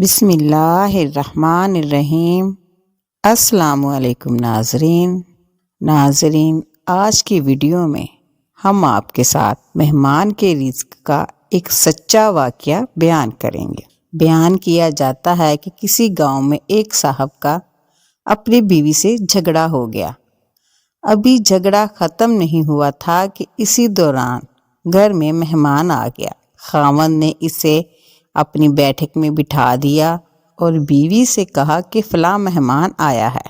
بسم اللہ الرحمن الرحیم۔ السلام علیکم ناظرین، آج کی ویڈیو میں ہم آپ کے ساتھ مہمان کے رزق کا ایک سچا واقعہ بیان کریں گے۔ بیان کیا جاتا ہے کہ کسی گاؤں میں ایک صاحب کا اپنی بیوی سے جھگڑا ہو گیا۔ ابھی جھگڑا ختم نہیں ہوا تھا کہ اسی دوران گھر میں مہمان آ گیا۔ خاوند نے اسے اپنی بیٹھک میں بٹھا دیا اور بیوی سے کہا کہ فلاں مہمان آیا ہے،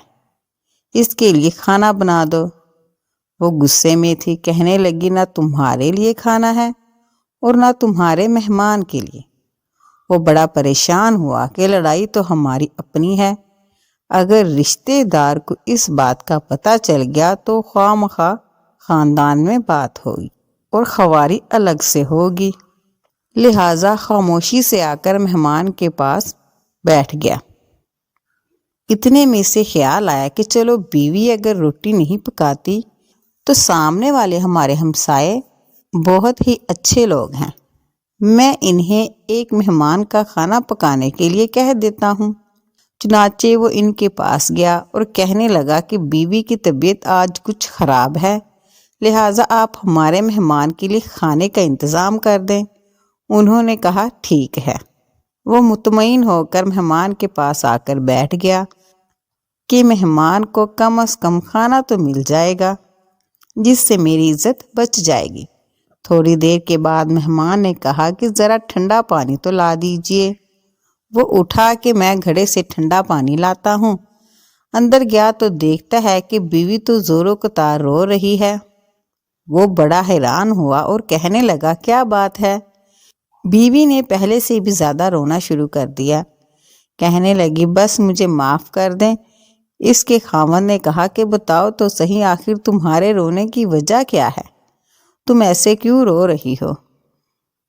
اس کے لیے کھانا بنا دو۔ وہ غصے میں تھی، کہنے لگی نہ تمہارے لیے کھانا ہے اور نہ تمہارے مہمان کے لیے۔ وہ بڑا پریشان ہوا کہ لڑائی تو ہماری اپنی ہے، اگر رشتے دار کو اس بات کا پتہ چل گیا تو خواہ مخواہ خاندان میں بات ہوگی اور خواری الگ سے ہوگی، لہٰذا خاموشی سے آ کر مہمان کے پاس بیٹھ گیا۔ اتنے میں سے خیال آیا کہ چلو بیوی اگر روٹی نہیں پکاتی تو سامنے والے ہمارے ہمسائے بہت ہی اچھے لوگ ہیں، میں انہیں ایک مہمان کا کھانا پکانے کے لیے کہہ دیتا ہوں۔ چنانچہ وہ ان کے پاس گیا اور کہنے لگا کہ بیوی کی طبیعت آج کچھ خراب ہے، لہٰذا آپ ہمارے مہمان کے لیے کھانے کا انتظام کر دیں۔ انہوں نے کہا ٹھیک ہے۔ وہ مطمئن ہو کر مہمان کے پاس آ کر بیٹھ گیا کہ مہمان کو کم از کم کھانا تو مل جائے گا جس سے میری عزت بچ جائے گی۔ تھوڑی دیر کے بعد مہمان نے کہا کہ ذرا ٹھنڈا پانی تو لا دیجئے۔ وہ اٹھا کہ میں گھڑے سے ٹھنڈا پانی لاتا ہوں۔ اندر گیا تو دیکھتا ہے کہ بیوی تو زوروں کو تار رو رہی ہے۔ وہ بڑا حیران ہوا اور کہنے لگا کیا بات ہے؟ بیوی نے پہلے سے بھی زیادہ رونا شروع کر دیا، کہنے لگی بس مجھے معاف کر دیں۔ اس کے خاوند نے کہا کہ بتاؤ تو صحیح آخر تمہارے رونے کی وجہ کیا ہے؟ تم ایسے کیوں رو رہی ہو؟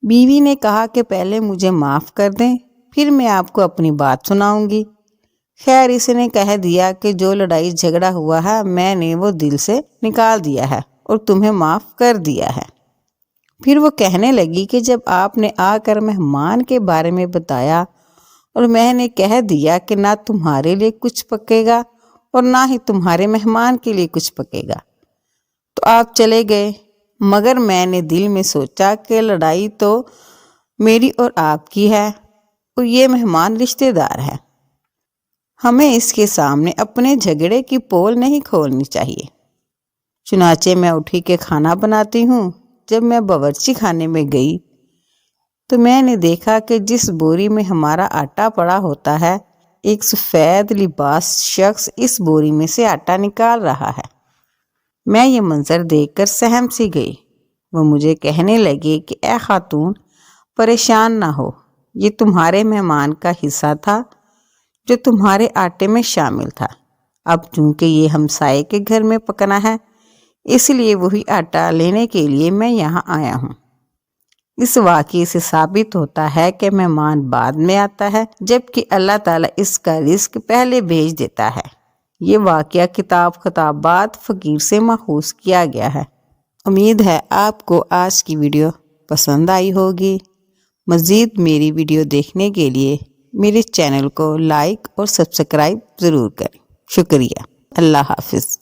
بیوی نے کہا کہ پہلے مجھے معاف کر دیں، پھر میں آپ کو اپنی بات سناؤں گی۔ خیر اس نے کہہ دیا کہ جو لڑائی جھگڑا ہوا ہے میں نے وہ دل سے نکال دیا ہے اور تمہیں معاف کر دیا ہے۔ پھر وہ کہنے لگی کہ جب آپ نے آ کر مہمان کے بارے میں بتایا اور میں نے کہہ دیا کہ نہ تمہارے لیے کچھ پکے گا اور نہ ہی تمہارے مہمان کے لیے کچھ پکے گا تو آپ چلے گئے، مگر میں نے دل میں سوچا کہ لڑائی تو میری اور آپ کی ہے اور یہ مہمان رشتے دار ہے، ہمیں اس کے سامنے اپنے جھگڑے کی پول نہیں کھولنی چاہیے۔ چنانچہ میں اٹھی کہ کھانا بناتی ہوں۔ جب میں باورچی خانے میں گئی تو میں نے دیکھا کہ جس بوری میں ہمارا آٹا پڑا ہوتا ہے ایک سفید لباس شخص اس بوری میں سے آٹا نکال رہا ہے۔ میں یہ منظر دیکھ کر سہم سی گئی۔ وہ مجھے کہنے لگے کہ اے خاتون پریشان نہ ہو، یہ تمہارے مہمان کا حصہ تھا جو تمہارے آٹے میں شامل تھا، اب چونکہ یہ ہمسائے کے گھر میں پکنا ہے اس لیے وہی آٹا لینے کے لیے میں یہاں آیا ہوں۔ اس واقعے سے ثابت ہوتا ہے کہ مہمان بعد میں آتا ہے جبکہ اللہ تعالیٰ اس کا رزق پہلے بھیج دیتا ہے۔ یہ واقعہ کتاب خطابات فقیر سے ماخوذ کیا گیا ہے۔ امید ہے آپ کو آج کی ویڈیو پسند آئی ہوگی۔ مزید میری ویڈیو دیکھنے کے لیے میرے چینل کو لائک اور سبسکرائب ضرور کریں۔ شکریہ۔ اللہ حافظ۔